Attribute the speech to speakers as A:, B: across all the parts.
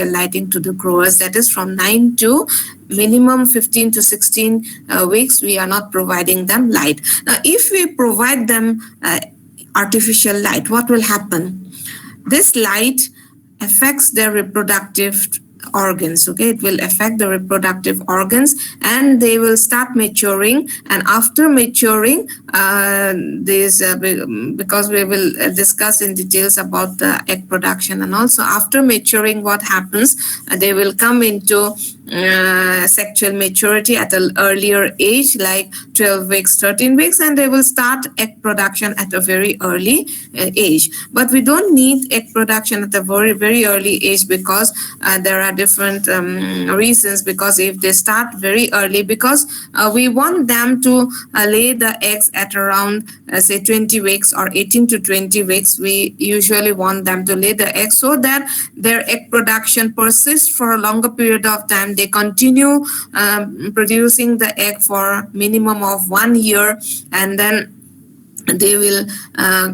A: lighting to the growers. That is from 9 to minimum 15 to 16 weeks. We are not providing them light. Now, if we provide them artificial light, what will happen? This light affects their reproductive organs. Okay, it will affect the reproductive organs, and they will start maturing. And after maturing, because we will discuss in details about the egg production, and also after maturing, what happens? They will come into sexual maturity at an earlier age, like 12 weeks, 13 weeks, and they will start egg production at a very early age. But we don't need egg production at a very, very early age, because there are different reasons. Because if they start very early, because we want them to lay the eggs at around say 20 weeks or 18 to 20 weeks, we usually want them to lay the eggs so that their egg production persists for a longer period of time. They continue producing the egg for minimum of 1 year, and then they will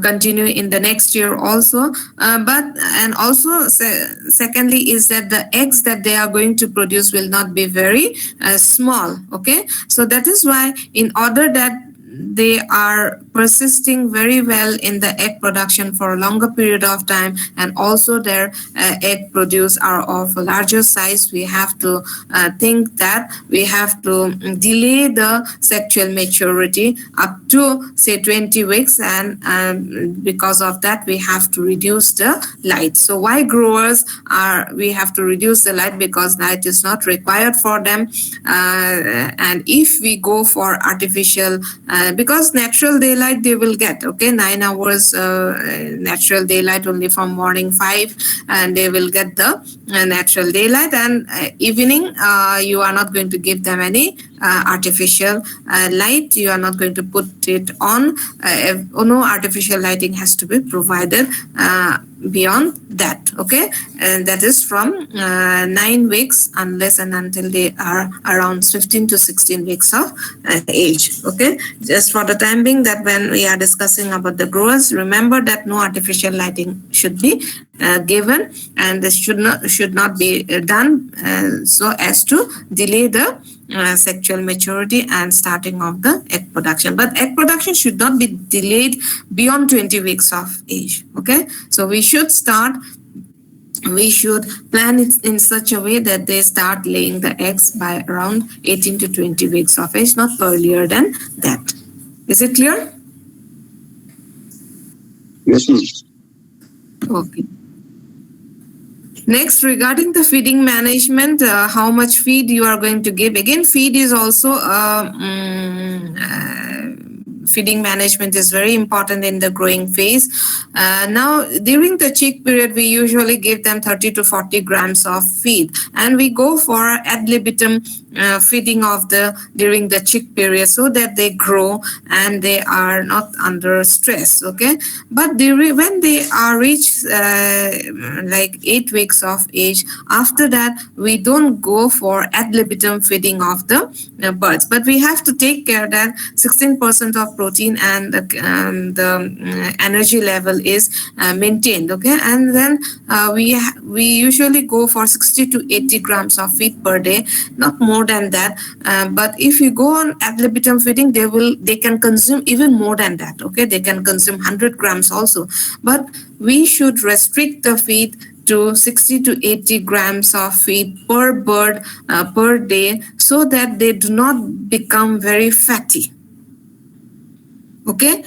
A: continue in the next year also. Secondly is that the eggs that they are going to produce will not be very small. Okay, so that is why, in order that they are persisting very well in the egg production for a longer period of time, and also their egg produce are of a larger size, we have to think that we have to delay the sexual maturity up to say 20 weeks, and because of that we have to reduce the light. So why growers we have to reduce the light? Because light is not required for them, and if we go for artificial, because natural daylight they will get, okay, 9 hours natural daylight only from morning 5, and they will get the natural daylight, and evening you are not going to give them any artificial light. You are not going to put it on. No artificial lighting has to be provided beyond that. Okay, and that is from 9 weeks unless and until they are around 15 to 16 weeks of age. Okay, just for the time being, that when we are discussing about the growers, remember that no artificial lighting should be given, and this should not be done so as to delay the sexual maturity and starting of the egg production. But egg production should not be delayed beyond 20 weeks of age. Okay, so we should plan it in such a way that they start laying the eggs by around 18 to 20 weeks of age, not earlier than that. Is it clear?
B: Yes, ma'am.
A: Okay. Next, regarding the feeding management, how much feed you are going to give. Again, feed is also feeding management is very important in the growing phase. Now, during the chick period, we usually give them 30 to 40 grams of feed, and we go for ad libitum feeding during the chick period, so that they grow and they are not under stress. Okay, but when they are reached like 8 weeks of age, after that we don't go for ad libitum feeding of the birds, but we have to take care that 16% of protein and the energy level is maintained. Okay, and then we usually go for 60 to 80 grams of feed per day, not more than that. But if you go on ad libitum feeding, they can consume even more than that. Okay, they can consume 100 grams also, but we should restrict the feed to 60 to 80 grams of feed per bird per day, so that they do not become very fatty. Okay,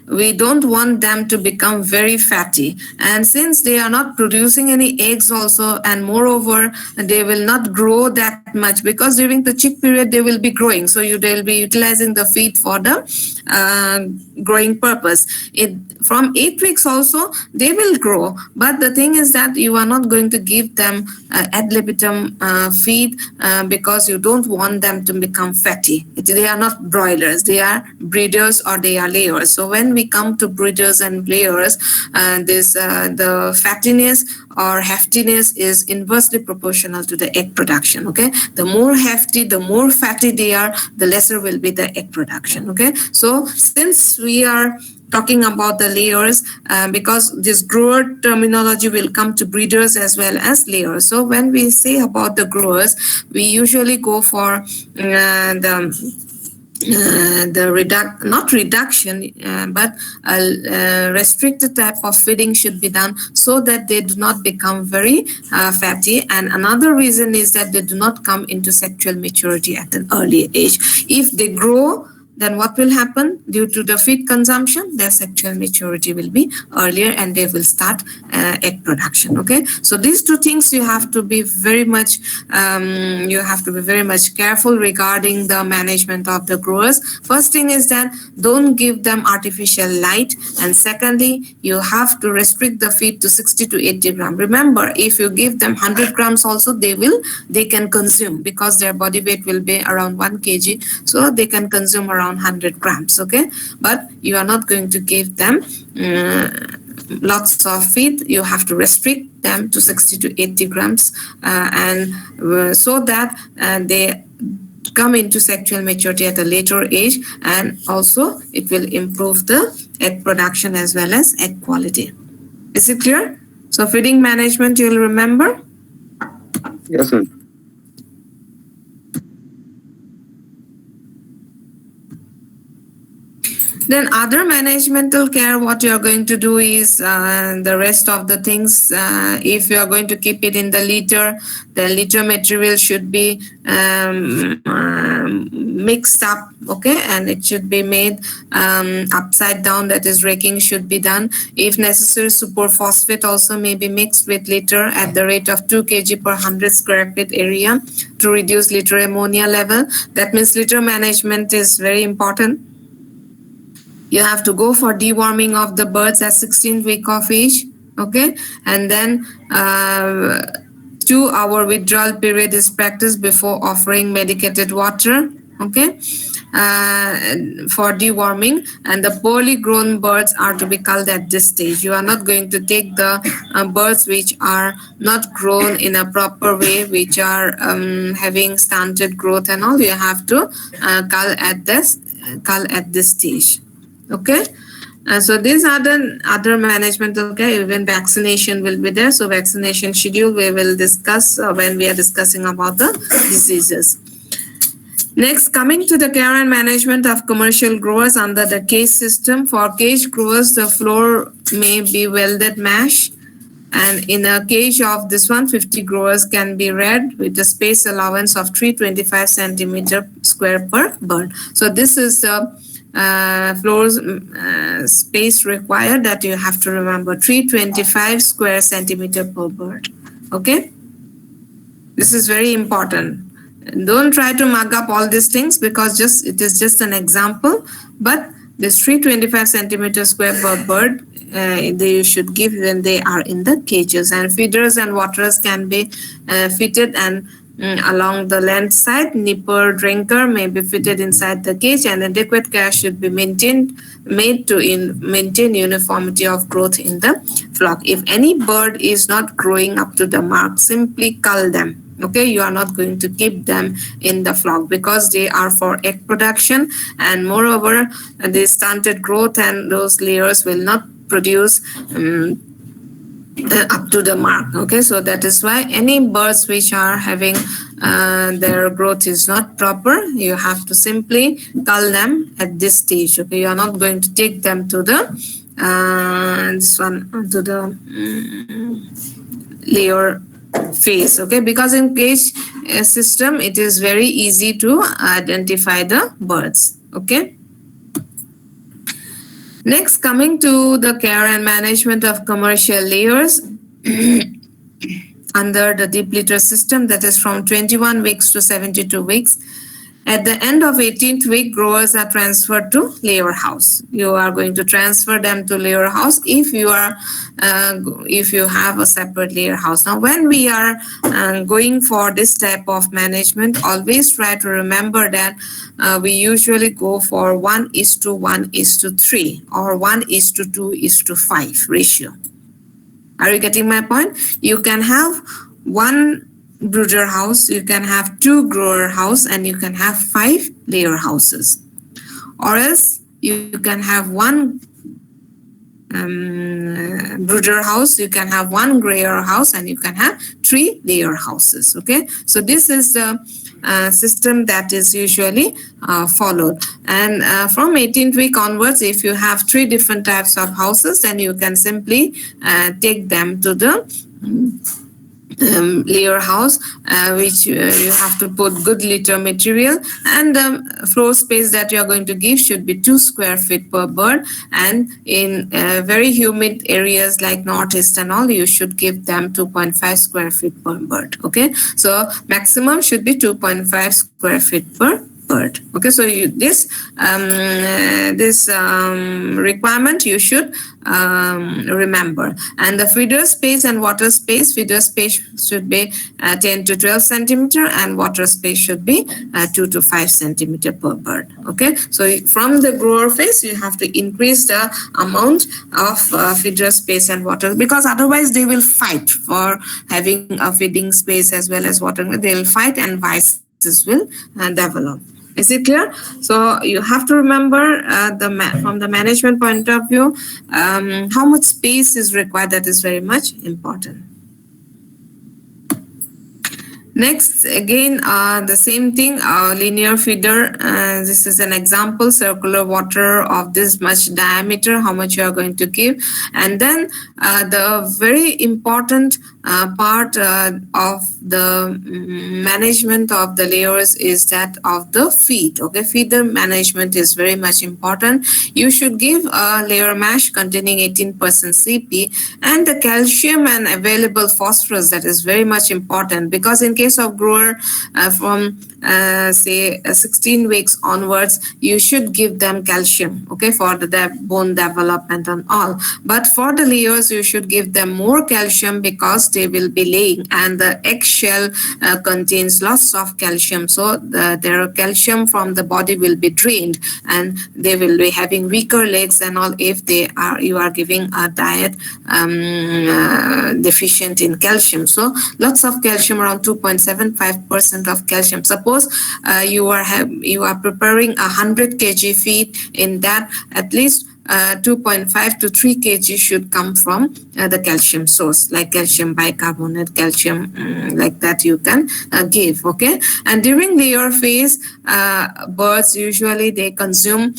A: we don't want them to become very fatty, and since they are not producing any eggs also, and moreover they will not grow that much, because during the chick period they will be growing, so they'll be utilizing the feed for the growing purpose. From 8 weeks also they will grow, but the thing is that you are not going to give them ad libitum feed because you don't want them to become fatty. They are not broilers, they are breeders or they are layers. So when we come to breeders and layers, the fattiness or heftiness is inversely proportional to the egg production. Okay, the more hefty, the more fatty they are, the lesser will be the egg production. Okay, so since we are talking about the layers, because this grower terminology will come to breeders as well as layers. So when we say about the growers, we usually go for not reduction, but restricted type of feeding should be done so that they do not become very fatty. And another reason is that they do not come into sexual maturity at an early age. If they grow, then what will happen? Due to the feed consumption, their sexual maturity will be earlier and they will start egg production. Okay, so these two things you have to be very much careful regarding the management of the growers. First thing is that don't give them artificial light, and secondly, you have to restrict the feed to 60 to 80 grams. Remember, if you give them 100 grams also, they can consume, because their body weight will be around 1 kg, so they can consume around 100 grams. Okay, but you are not going to give them lots of feed. You have to restrict them to 60 to 80 grams, and so that they come into sexual maturity at a later age, and also it will improve the egg production as well as egg quality. Is it clear? So feeding management, you'll remember.
B: Yes, sir.
A: Then other managemental care, what you are going to do is the rest of the things. If you are going to keep it in the litter, the litter material should be mixed up, okay, and it should be made upside down, that is raking should be done. If necessary, superphosphate also may be mixed with litter at the rate of 2 kg per 100 square feet area to reduce litter ammonia level. That means litter management is very important. You have to go for deworming of the birds at 16th week of age, okay, and then 2-hour withdrawal period is practiced before offering medicated water, okay, for deworming. And the poorly grown birds are to be culled at this stage. You are not going to take the birds which are not grown in a proper way, which are having stunted growth and all. You have to cull at this stage. Okay, so these are the other management. Okay, even vaccination will be there. So vaccination schedule we will discuss when we are discussing about the diseases. Next, coming to the care and management of commercial growers under the cage system. For cage growers, the floor may be welded mesh, and in a cage of this 150 growers can be reared with the space allowance of 325 centimeter square per bird. So this is the floor space required that you have to remember, 325 square centimeter per bird. Okay, this is very important. Don't try to mug up all these things, because it is just an example, but this 325 centimeter square per bird they should give when they are in the cages. And feeders and waterers can be fitted and along the length side. Nipper drinker may be fitted inside the cage, and adequate care should be made to maintain uniformity of growth in the flock. If any bird is not growing up to the mark, simply cull them. Okay, you are not going to keep them in the flock, because they are for egg production, and moreover the stunted growth and those layers will not produce up to the mark. Okay, so that is why any birds which are having their growth is not proper, you have to simply cull them at this stage. Okay, you are not going to take them to the layer phase. Okay, because in cage system it is very easy to identify the birds. Okay, next, coming to the care and management of commercial layers under the deep litter system, that is from 21 weeks to 72 weeks. At the end of 18th week, growers are transferred to layer house. You are going to transfer them to layer house if you have a separate layer house. Now, when we are going for this type of management, always try to remember that we usually go for 1:1:3 or 1:2:5 ratio. Are you getting my point? You can have one brooder house, you can have 2 grower house, and you can have 5 layer houses. Or else you can have 1 brooder house, you can have one layer house, and you can have 3 layer houses. Okay, so this is the system that is usually followed. And from 18th week onwards, if you have 3 different types of houses, then you can simply take them to the layer house, which you have to put good litter material, and the floor space that you are going to give should be 2 square feet per bird. And in very humid areas like northeast and all, you should give them 2.5 square feet per bird. Okay, so maximum should be 2.5 square feet per bird. Okay, so this requirement you should remember. And the feeder space and water space, feeder space should be 10 to 12 centimeter, and water space should be 2 to 5 centimeter per bird. Okay, so from the grower phase, you have to increase the amount of feeder space and water, because otherwise they will fight for having a feeding space as well as water. They will fight, and vices will develop. Is it clear? So you have to remember from the management point of view, how much space is required. That is very much important. Next, again, the same thing, linear feeder. This is an example, circular water of this much diameter, how much you are going to give. And then the very important part of the management of the layers is that of the feed. Okay, feeder management is very much important. You should give a layer mash containing 18% CP, and the calcium and available phosphorus, that is very much important, because in case of grower from say 16 weeks onwards, you should give them calcium, okay, for the bone development and all. But for the layers, you should give them more calcium, because they will be laying, and the eggshell contains lots of calcium, so their calcium from the body will be drained, and they will be having weaker legs and all if you are giving a diet deficient in calcium. So lots of calcium, around 2.75% of calcium. Suppose you are preparing 100 kg feed. In that, at least 2.5 to 3 kg should come from the calcium source, like calcium bicarbonate, calcium like that you can give. Okay, and during layer phase, birds usually they consume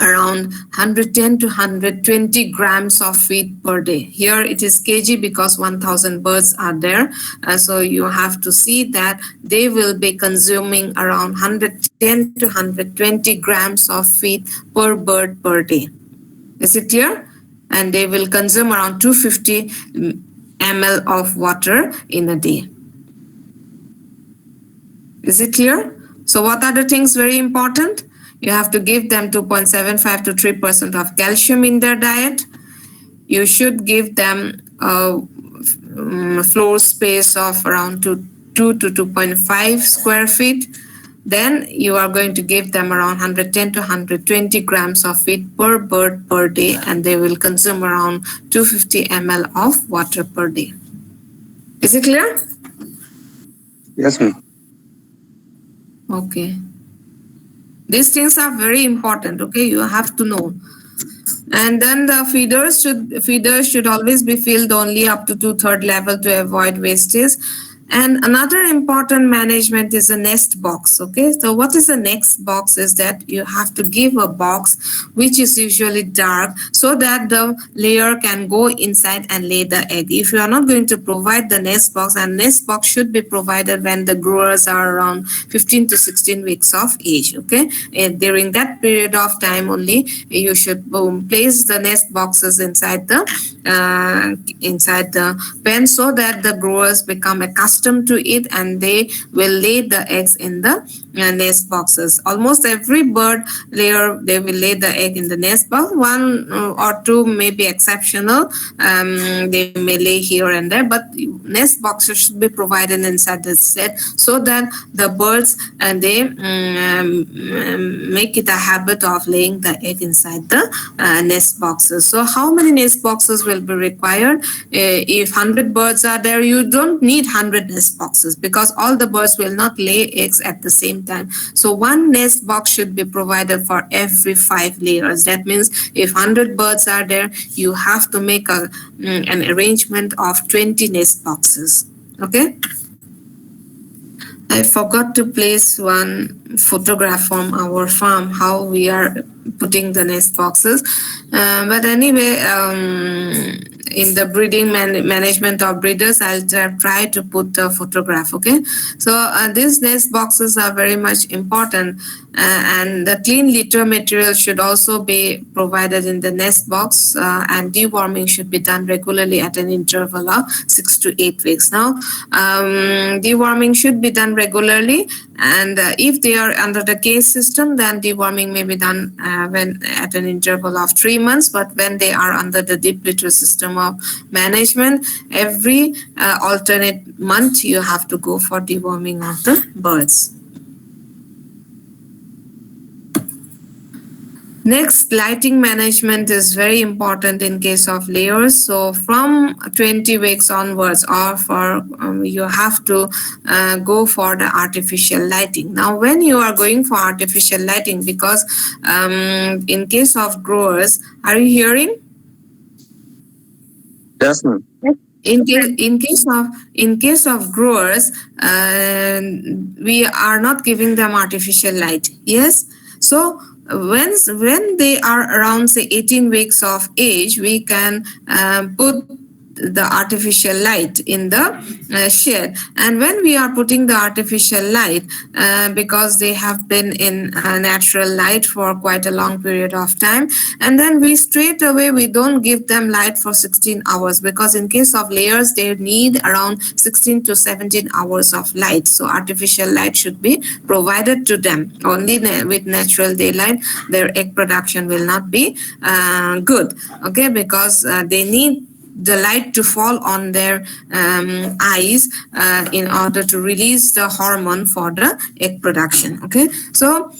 A: around 110 to 120 grams of feed per day. Here it is kg, because 1,000 birds are there. So you have to see that they will be consuming around 110 to 120 grams of feed per bird per day. Is it clear? And they will consume around 250 ml of water in a day. Is it clear? So what are the things very important? You have to give them 2.75 to 3% of calcium in their diet. You should give them a floor space of around 2 to 2.5 square feet. Then you are going to give them around 110 to 120 grams of feed per bird per day, and they will consume around 250 ml of water per day. Is it clear?
B: Yes, ma'am.
A: Okay. These things are very important. Okay, you have to know. And then the feeders should always be filled only up to 2/3 level to avoid wastage. And another important management is a nest box. Okay, so what is a nest box is that you have to give a box which is usually dark, so that the layer can go inside and lay the egg. If you are not going to provide the nest box, and nest box should be provided when the growers are around 15 to 16 weeks of age. Okay, and during that period of time only you should place the nest boxes inside the pen, so that the growers become accustomed to it, and they will lay the eggs in the nest boxes. Almost every bird layer, they will lay the egg in the nest box. One or two may be exceptional. They may lay here and there, but nest boxes should be provided inside the set, so that the birds they make it a habit of laying the egg inside the nest boxes. So how many nest boxes will be required? If 100 birds are there, you don't need 100 nest boxes, because all the birds will not lay eggs at the same time. So one nest box should be provided for every 5 layers. That means if 100 birds are there, you have to make an arrangement of 20 nest boxes. Okay. I forgot to place one photograph from our farm, how we are putting the nest boxes. But anyway, in the breeding management of breeders, I'll try to put the photograph. Okay. So these nest boxes are very much important. And the clean litter material should also be provided in the nest box, and deworming should be done regularly at an interval of 6 to 8 weeks. Now, deworming should be done regularly, and if they are under the cage system, then deworming may be done when at an interval of 3 months. But when they are under the deep litter system of management, every alternate month you have to go for deworming of the birds. Next, lighting management is very important in case of layers. So from 20 weeks onwards, or for you have to go for the artificial lighting. Now, when you are going for artificial lighting, because in case of growers, are you hearing?
B: Yes, ma'am.
A: In case of growers, we are not giving them artificial light. Yes. So when they are around, say, 18 weeks of age, we can put the artificial light in the shed. And when we are putting the artificial light, because they have been in natural light for quite a long period of time, and then we don't give them light for 16 hours, because in case of layers, they need around 16 to 17 hours of light. So artificial light should be provided to them. Only with natural daylight, their egg production will not be good. Okay, because they need the light to fall on their eyes in order to release the hormone for the egg production. Okay, so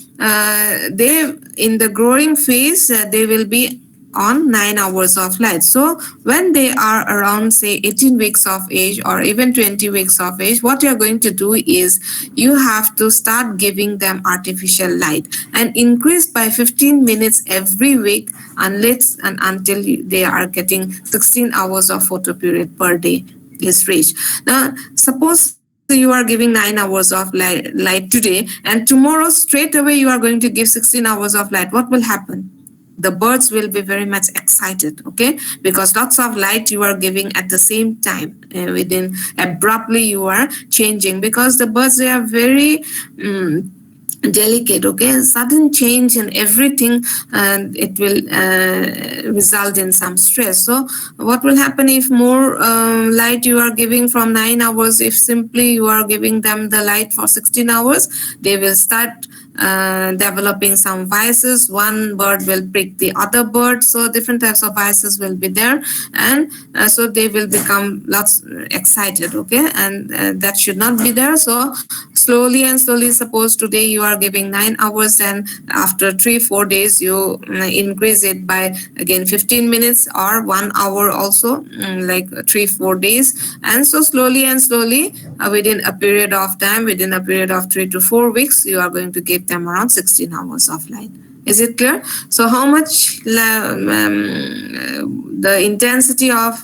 A: they, in the growing phase, they will be on 9 hours of light. So when they are around, say, 18 weeks of age or even 20 weeks of age, what you're going to do is you have to start giving them artificial light and increase by 15 minutes every week, unless and until they are getting 16 hours of photo period per day is reached. Now, suppose you are giving 9 hours of light today, and tomorrow straight away you are going to give 16 hours of light. What will happen? The birds will be very much excited, okay, because lots of light you are giving at the same time. Within abruptly you are changing, because the birds, they are very delicate. Okay, sudden change in everything, and it will result in some stress. So what will happen if more light you are giving from 9 hours, if simply you are giving them the light for 16 hours, they will start developing some vices. One bird will prick the other bird, so different types of vices will be there, and so they will become lots excited. Okay, and that should not be there. So slowly and slowly, suppose today you are giving 9 hours, and after 3-4 days you increase it by again 15 minutes or 1 hour also, like 3-4 days, and so slowly and slowly, within a period of time, within a period of 3 to 4 weeks, you are going to give them around 16 hours of light. Is it clear? So how much the intensity of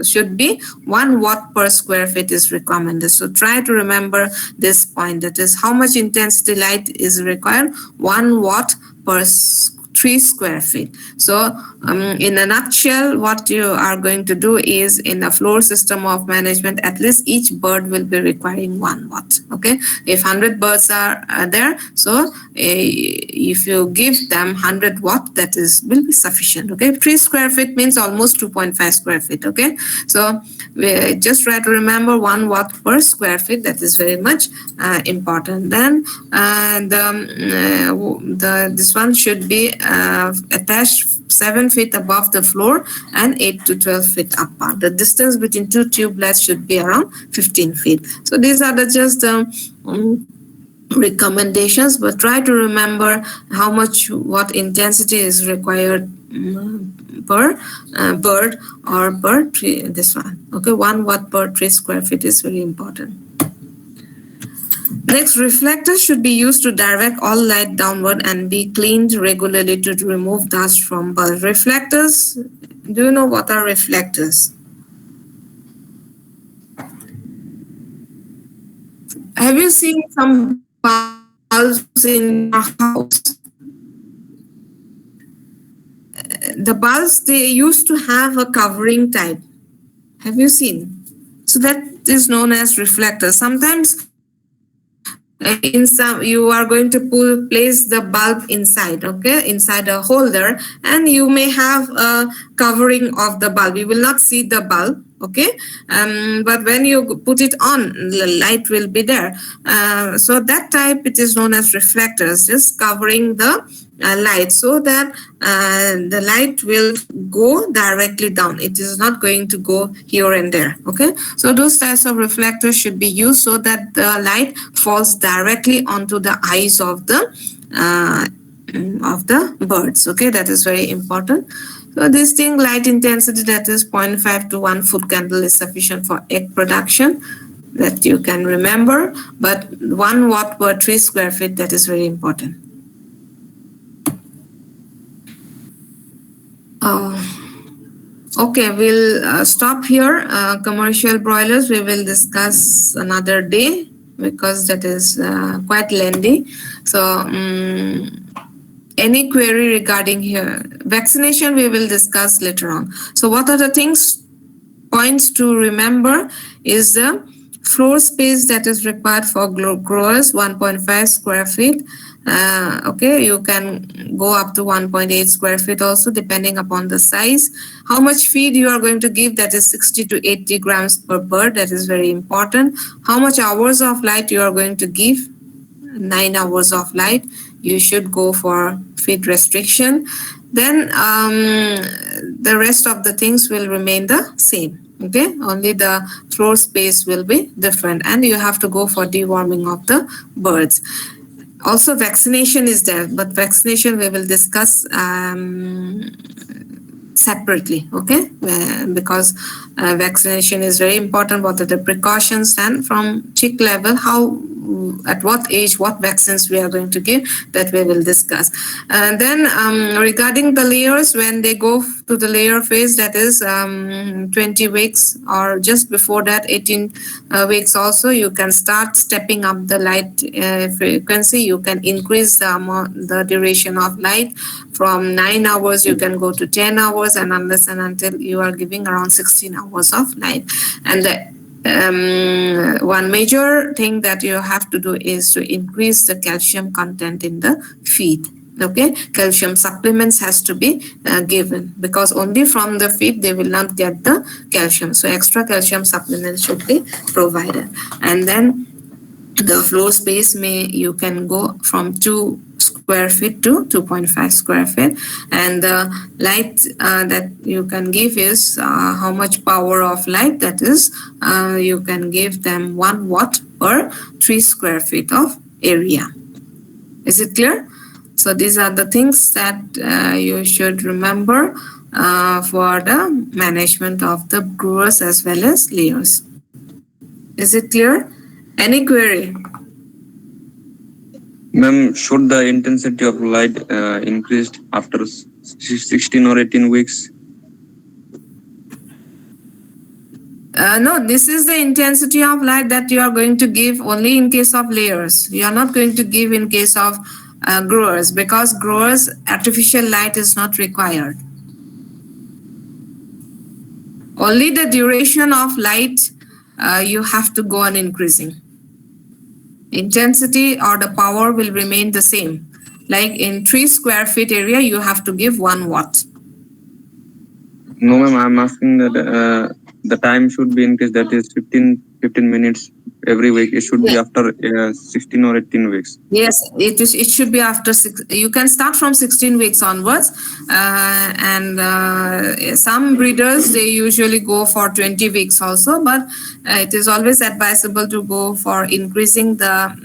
A: should be 1 watt per square feet is recommended. So try to remember this point, that is how much intensity light is required, 1 watt per 3 square feet. So in a nutshell, what you are going to do is, in a floor system of management, at least each bird will be requiring 1 watt. Okay, if 100 birds are there, so if you give them 100 watt, that is will be sufficient. Okay, 3 square feet means almost 2.5 square feet. Okay, so we just try to remember 1 watt per square feet. That is very much important. Then this one should be attached 7 feet above the floor and 8 to 12 feet apart. The distance between two tubelets should be around 15 feet. So these are just recommendations, but try to remember what intensity is required per bird or per tree. This one, okay, 1 watt per 3 square feet is very important. Next, reflectors should be used to direct all light downward and be cleaned regularly to remove dust from bulbs. Reflectors, do you know what are reflectors? Have you seen some bulbs in your house? The bulbs, they used to have a covering type. Have you seen? So that is known as reflector. Sometimes in some you are going to place the bulb inside, okay, inside a holder, and you may have a covering of the bulb. You will not see the bulb, okay, but when you put it on, the light will be there. So that type, it is known as reflectors, just covering the light so that the light will go directly down. It is not going to go here and there, okay. So those types of reflectors should be used so that the light falls directly onto the eyes of the birds, okay. That is very important. So this thing, light intensity, that is 0.5 to 1 foot candle is sufficient for egg production, that you can remember. But 1 watt per 3 square feet, that is very important. Okay, we'll stop here. Commercial broilers, we will discuss another day because that is quite lengthy. So any query regarding here, vaccination, we will discuss later on. So what are the points to remember is the floor space that is required for growers, 1.5 square feet. Okay, you can go up to 1.8 square feet also, depending upon the size. How much feed you are going to give, that is 60 to 80 grams per bird, that is very important. How much hours of light you are going to give, 9 hours of light. You should go for feed restriction. Then the rest of the things will remain the same, okay. Only the floor space will be different, and you have to go for deworming of the birds. Also, vaccination is there, but vaccination we will discuss separately, okay, because vaccination is very important. What are the precautions, and from chick level, how, at what age, what vaccines we are going to give, that we will discuss. And then regarding the layers, when they go to the layer phase, that is 20 weeks or just before that, 18 weeks also, you can start stepping up the light frequency. You can increase the duration of light from 9 hours, you can go to 10 hours, and unless and until you are giving around 16 hours of light. And the one major thing that you have to do is to increase the calcium content in the feed, okay. Calcium supplements has to be given, because only from the feed they will not get the calcium, so extra calcium supplements should be provided. And then the floor space, you can go from 2 square feet to 2.5 square feet, and the light that you can give is how much power of light, that is you can give them 1 watt per 3 square feet of area. Is it clear? So these are the things that you should remember for the management of the growers as well as layers. Is it clear? Any query?
B: Ma'am, should the intensity of light increased after 16 or 18 weeks?
A: No, this is the intensity of light that you are going to give only in case of layers. You are not going to give in case of growers, because growers, artificial light is not required. Only the duration of light you have to go on increasing. Intensity or the power will remain the same. Like in 3 square feet area, you have to give 1 watt.
B: No, ma'am, I'm asking that the time should be increased, that is 15 minutes every week. It should be after 16 or 18 weeks.
A: Yes, it should be after 6. You can start from 16 weeks onwards, and some breeders, they usually go for 20 weeks also, but it is always advisable to go for increasing the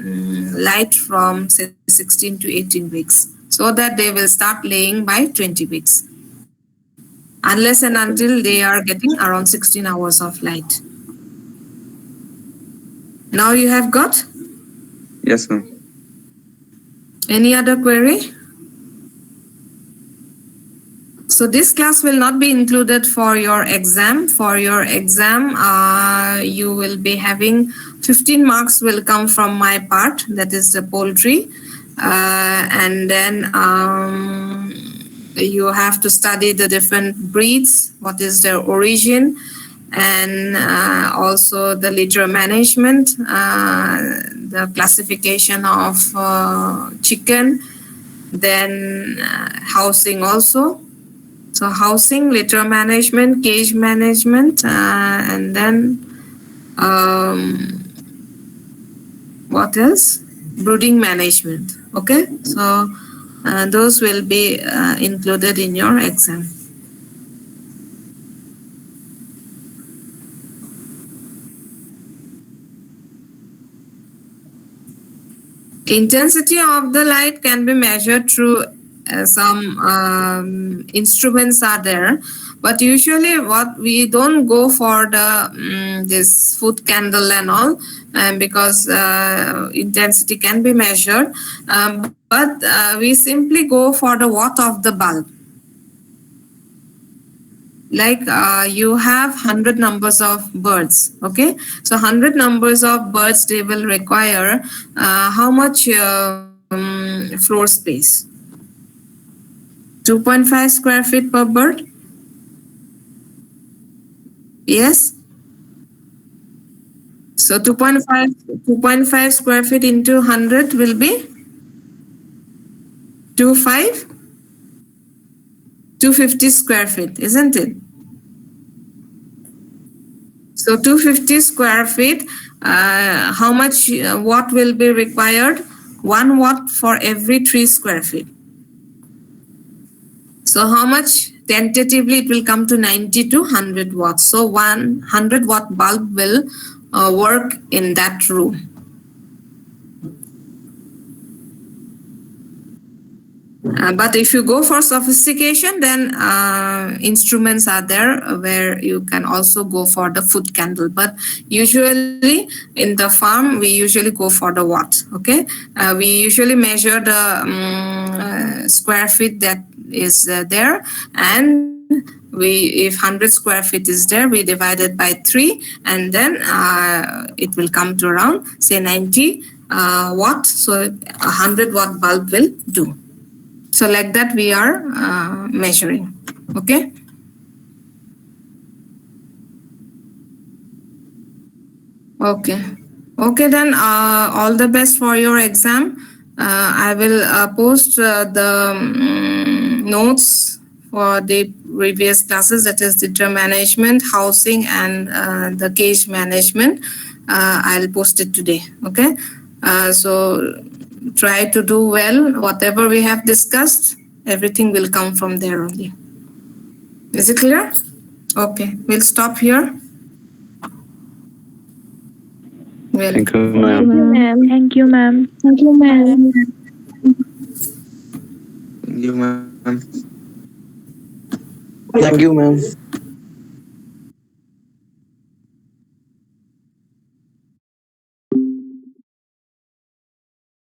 A: light from say 16 to 18 weeks, so that they will start laying by 20 weeks. unless and
B: Okay.
A: until they are getting around 16 hours of light. Now you have got
B: Yes, ma'am.
A: any other query? So this class will not be included for your exam. For your exam, you will be having 15 marks will come from my part, that is the poultry. And then you have to study the different breeds, what is their origin, and also the litter management, the classification of chicken, then housing also. So housing, litter management, cage management, and then what else? Brooding management. Okay, so those will be included in your exam. Intensity of the light can be measured through some instruments are there, but usually what we don't go for the this foot candle and all, because intensity can be measured, but we simply go for the watt of the bulb. Like you have 100 numbers of birds, okay, so 100 numbers of birds, they will require how much floor space? 2.5 square feet per bird. Yes, so 2.5 square feet into 100 will be 25 250 square feet, isn't it? So 250 square feet, how much watt will be required? 1 watt for every 3 square feet. So how much? Tentatively, it will come to 90 to 100 watts. So 100-watt bulb will work in that room. But if you go for sophistication, then instruments are there where you can also go for the foot candle. But usually in the farm, we usually go for the watt. Okay, we usually measure the square feet that is there, and we, if 100 square feet is there, we divide it by 3, and then it will come to around say 90 watt. So a 100-watt bulb will do. So like that we are measuring. Okay. Okay. Okay, then all the best for your exam. I will post the notes for the previous classes, that is litter management, housing, and the cage management. I'll post it today. Okay. So try to do well. Whatever we have discussed, everything will come from there only. Is it clear? Okay, we'll stop here. Well,
B: Thank you,
C: Thank
B: ma'am.
C: you, ma'am.
D: Thank you, ma'am.
C: Thank you, ma'am.
B: Thank you, ma'am.
E: Thank you, ma'am.